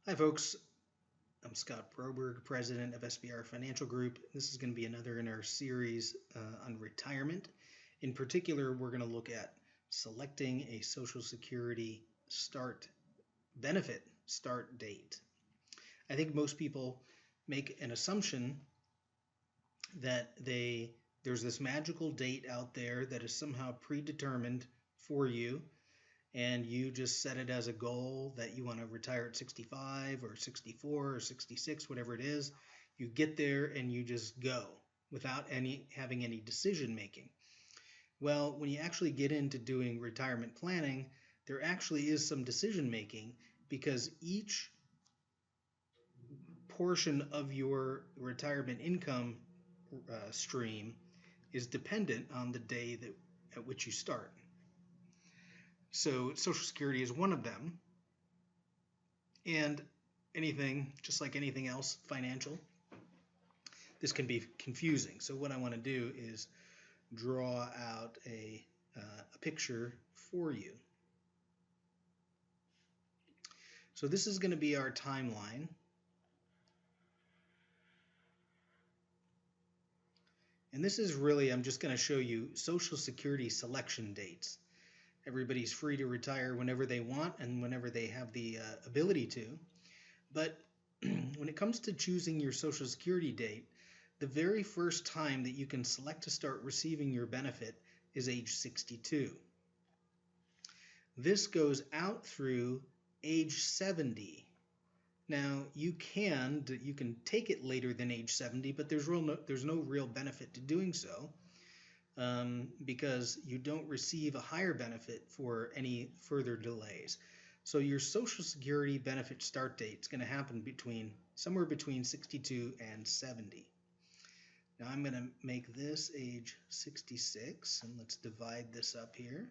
Hi folks, I'm Scott Broberg, President of SBR Financial Group. This is going to be another in our series on retirement. In particular, we're going to look at selecting a Social Security benefit start date. I think most people make an assumption that there's this magical date out there that is somehow predetermined for you, and you just set it as a goal that you want to retire at 65 or 64 or 66, whatever it is. You get there and you just go without having any decision making. Well, when you actually get into doing retirement planning, there actually is some decision making, because each portion of your retirement income stream is dependent on the day at which you start. So Social Security is one of them, and anything, just like anything else financial, this can be confusing. So what I want to do is draw out a picture for you. So this is going to be our timeline. And this is really, I'm just going to show you Social Security selection dates. Everybody's free to retire whenever they want and whenever they have the ability to. But when it comes to choosing your Social Security date, the very first time that you can select to start receiving your benefit is age 62. This goes out through age 70. Now, you can take it later than age 70, but there's no real benefit to doing so. Because you don't receive a higher benefit for any further delays. So your Social Security benefit start date is going to happen somewhere between 62 and 70. Now I'm going to make this age 66, and let's divide this up here.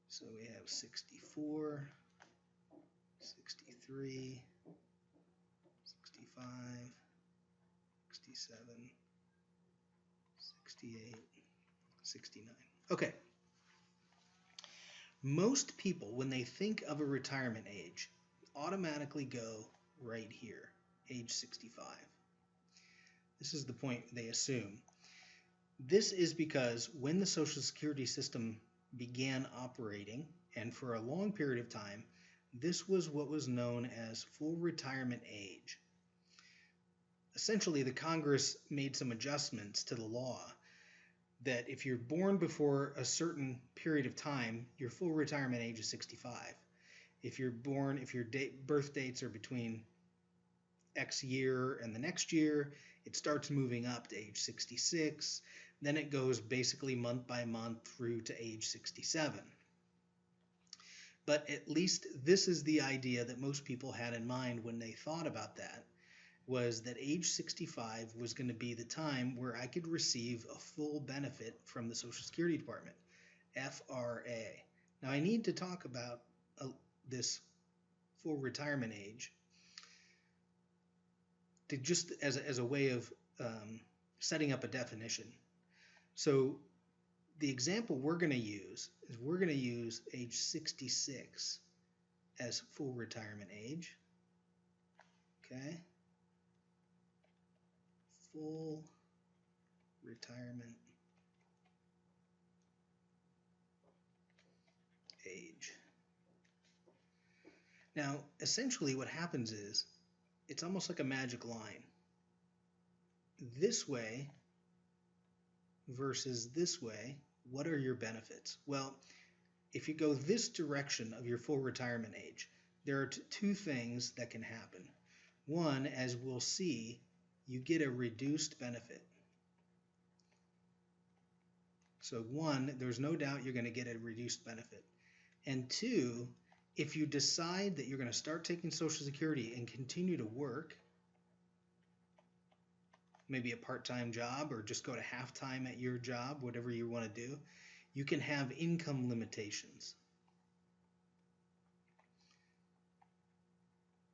So we have 64, 63, 65, 67, 68, 69. Okay. Most people, when they think of a retirement age, automatically go right here, age 65. This is the point they assume. This is because when the Social Security system began operating, and for a long period of time, this was what was known as full retirement age. Essentially, the Congress made some adjustments to the law that if you're born before a certain period of time, your full retirement age is 65. If your birth dates are between X year and the next year, it starts moving up to age 66. Then it goes basically month by month through to age 67. But at least this is the idea that most people had in mind when they thought about that, was that age 65 was going to be the time where I could receive a full benefit from the Social Security Department, FRA. Now I need to talk about this full retirement age to just as a way of setting up a definition. So the example we're going to use is age 66 as full retirement age. Okay. Full retirement age. Now, essentially what happens is, it's almost like a magic line. This way versus this way, what are your benefits? Well, if you go this direction of your full retirement age, there are two things that can happen. One, as we'll see, you get a reduced benefit. So one, there's no doubt you're going to get a reduced benefit. And two, if you decide that you're going to start taking Social Security and continue to work, maybe a part-time job or just go to half-time at your job, whatever you want to do, you can have income limitations.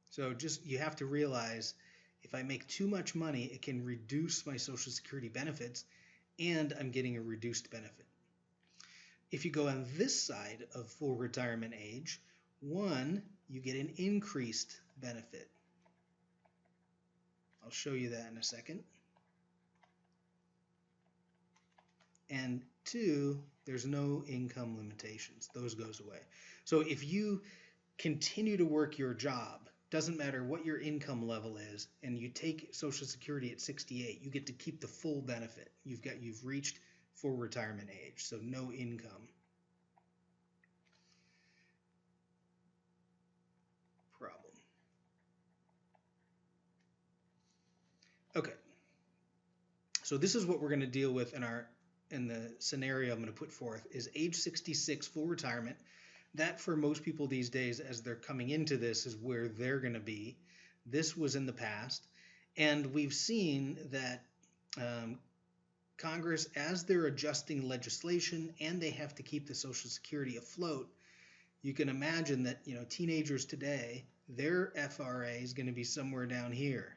So you have to realize, if I make too much money, it can reduce my Social Security benefits, and I'm getting a reduced benefit. If you go on this side of full retirement age, one, you get an increased benefit. I'll show you that in a second. And two, there's no income limitations. Those goes away. So if you continue to work your job, doesn't matter what your income level is, and you take Social Security at 68, you get to keep the full benefit. You've reached full retirement age, so no income problem. Okay, so this is what we're going to deal with in the scenario I'm going to put forth is age 66 full retirement. That for most people these days, as they're coming into this, is where they're going to be. This was in the past, and we've seen that Congress, as they're adjusting legislation and they have to keep the Social Security afloat, you can imagine that teenagers today, their FRA is going to be somewhere down here,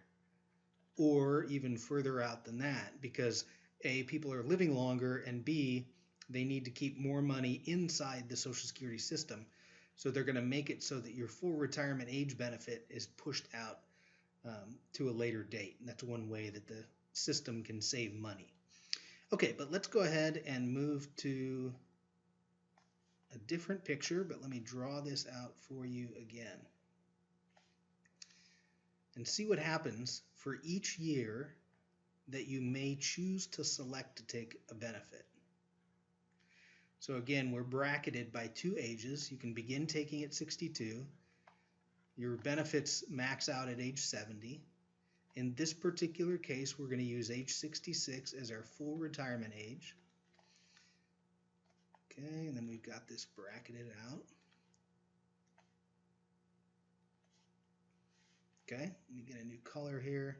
or even further out than that, because A, people are living longer, and B, they need to keep more money inside the Social Security system. So they're going to make it so that your full retirement age benefit is pushed out to a later date. And that's one way that the system can save money. Okay, but let's go ahead and move to a different picture, but let me draw this out for you again. And see what happens for each year that you may choose to select to take a benefit. So again, we're bracketed by two ages. You can begin taking at 62. Your benefits max out at age 70. In this particular case, we're going to use age 66 as our full retirement age. Okay, and then we've got this bracketed out. Okay, let me get a new color here.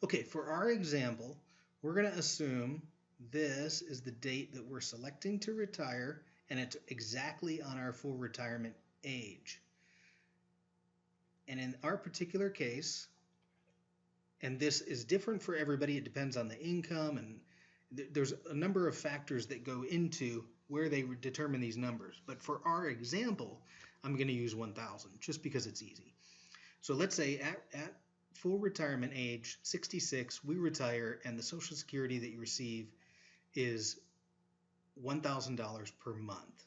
Okay, for our example, we're going to assume this is the date that we're selecting to retire, and it's exactly on our full retirement age. And in our particular case, and this is different for everybody, it depends on the income, and there's a number of factors that go into where they determine these numbers. But for our example, I'm going to use 1,000 just because it's easy. So let's say at full retirement age, 66, we retire, and the Social Security that you receive is $1,000 per month.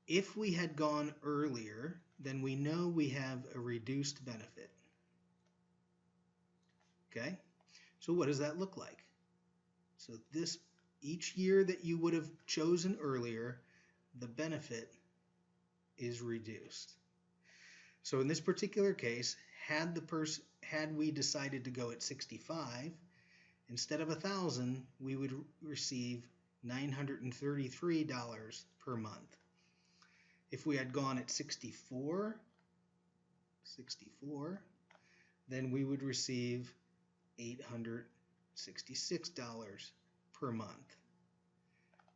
If we had gone earlier, then we know we have a reduced benefit. Okay, so what does that look like? So each year that you would have chosen earlier, the benefit is reduced. So in this particular case, had we decided to go at 65, instead of 1,000, we would receive $933 per month. If we had gone at 64, then we would receive $866 per month.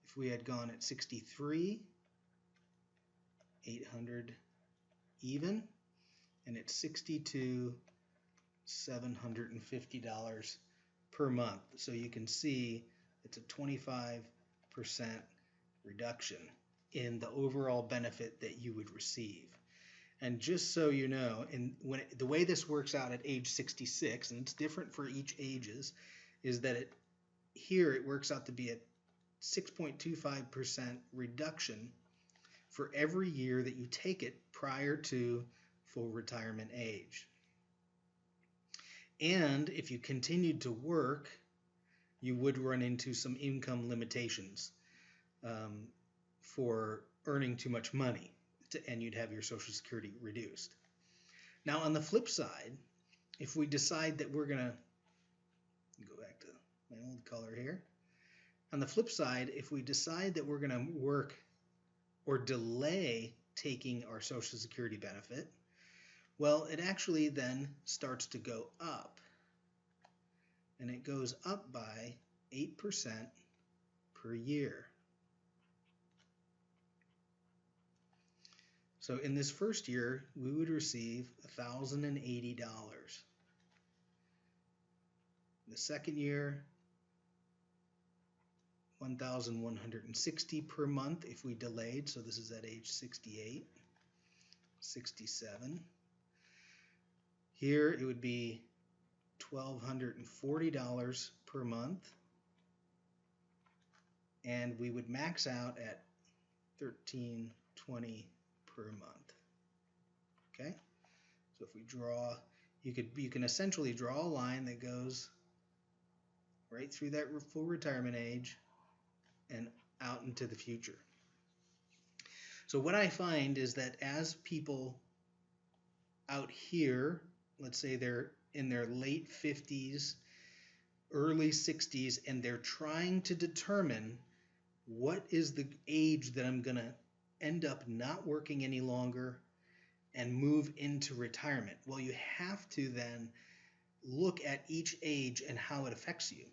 If we had gone at 63, $800 even, and at 62, $750 per month. So you can see it's a 25% reduction in the overall benefit that you would receive. And just so you know, the way this works out at age 66, and it's different for each ages, is that here it works out to be a 6.25% reduction for every year that you take it prior to full retirement age. And if you continued to work, you would run into some income limitations for earning too much money, and you'd have your Social Security reduced. Now on the flip side, if we decide that we're going to go back to my old color here, on the flip side, if we decide that we're going to work or delay taking our Social Security benefit, well, it actually then starts to go up, and it goes up by 8% per year. So in this first year, we would receive $1,080. The second year, $1,080. $1,160 per month if we delayed. So this is at age 68, 67. Here it would be $1,240 per month, and we would max out at $1,320 per month. Okay, so if we draw, you can essentially draw a line that goes right through that full retirement age and out into the future. So what I find is that as people out here, let's say they're in their late 50s, early 60s, and they're trying to determine what is the age that I'm going to end up not working any longer and move into retirement. Well, you have to then look at each age and how it affects you,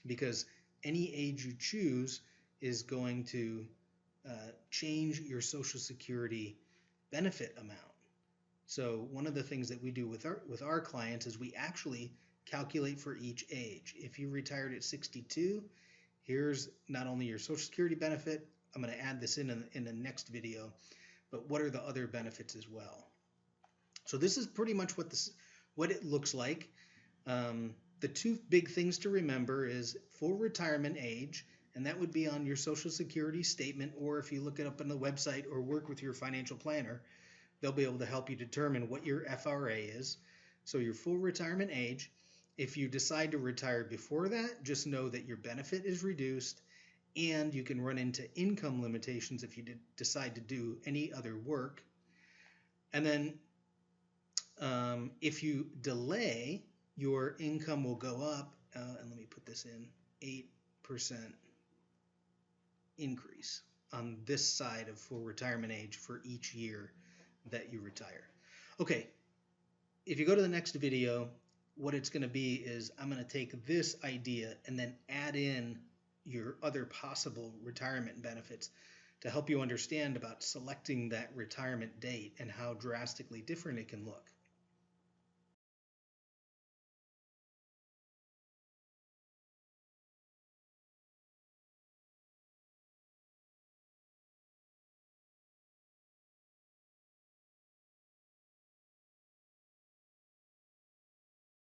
because any age you choose is going to change your Social Security benefit amount. So one of the things that we do with our clients is we actually calculate for each age. If you retired at 62, here's not only your Social Security benefit, I'm going to add this in the next video, but what are the other benefits as well. So this is pretty much what it looks like. The two big things to remember is full retirement age, and that would be on your Social Security statement, or if you look it up on the website or work with your financial planner, they'll be able to help you determine what your FRA is. So your full retirement age. If you decide to retire before that, just know that your benefit is reduced, and you can run into income limitations if you decide to do any other work. And then if you delay, your income will go up, and let me put this in, 8% increase on this side of full retirement age for each year that you retire. Okay, if you go to the next video, what it's going to be is I'm going to take this idea and then add in your other possible retirement benefits to help you understand about selecting that retirement date and how drastically different it can look.